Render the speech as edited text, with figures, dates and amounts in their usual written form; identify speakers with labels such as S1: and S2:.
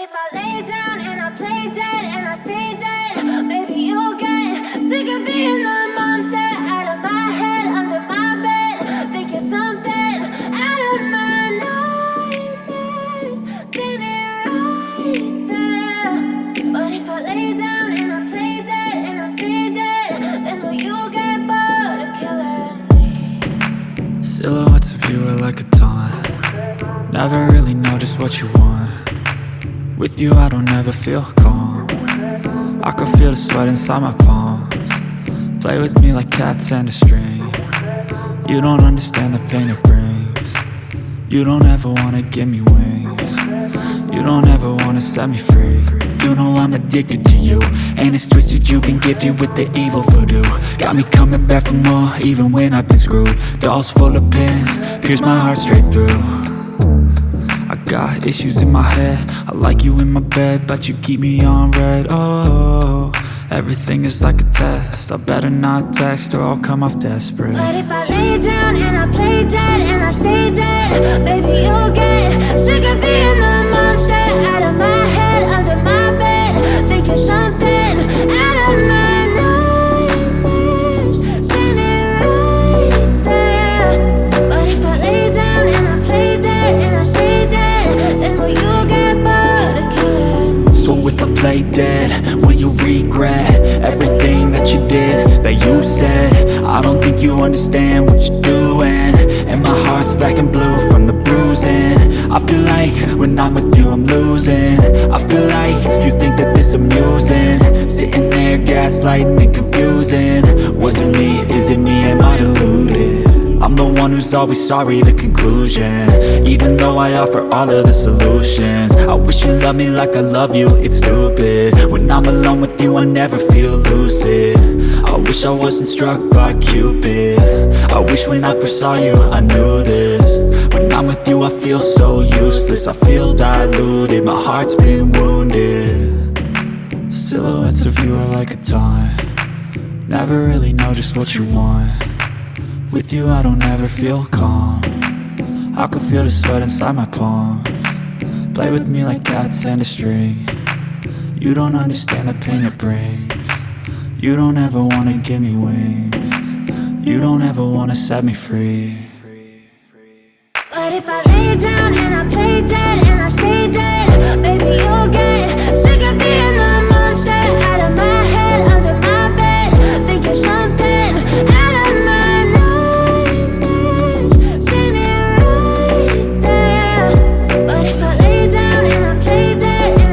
S1: if I lay down and I play dead and I stay dead, maybe you'll get sick of being the monster out of my head, under my bed. Think you're something out of my nightmares, standing right there. But if I lay down and I play dead and I stay dead, then will you get bored of killing me?
S2: Silhouettes of you are like a taunt. Never really know just what you want. With you I don't ever feel calm. I can feel the sweat inside my palms. Play with me like cats and a string. You don't understand the pain it brings. You don't ever wanna give me wings. You don't ever wanna set me free. You know I'm addicted to you, and it's twisted, you've been gifted with the evil voodoo. Got me coming back for more, even when I've been screwed. Dolls full of pins, pierce my heart straight through. I got issues in my head, I like you in my bed, but you keep me on red. Oh, everything is like a test, I better not text or I'll come off desperate.
S1: But if I lay down and I play dead and I stay dead, baby you'll get sick of being the monster out of my head, under my bed. Think you're something out of my nightmares, standing right there. But if I lay down and I play dead and I stay dead, then will you get bored of killing me?
S2: So if I play dead, will you regret everything that you did, that you said? I don't think you understand what you're doing, and my heart's black and blue from the bruising. I feel like when I'm with you I'm losing. I feel like you think that this amusing, sitting there gaslighting and confusing. Was it me? Is it me? Am I deluded? I'm the one who's always sorry, the conclusion, even though I offer all of the solutions. I wish you loved me like I love you, it's stupid. When I'm alone with you I never feel lucid. I wish I wasn't struck by Cupid. I wish when I first saw you I knew this. When I'm with you I feel so useless, I feel diluted, my heart's been wounded. Silhouettes of you are like a taunt. Never really know just what you want. With you I don't ever feel calm. I can feel the sweat inside my palms. Play with me like cats and a string. You don't understand the pain it brings. You don't ever wanna give me wings. You don't ever wanna set me free.
S1: But if I lay down and I play dead and I stay dead,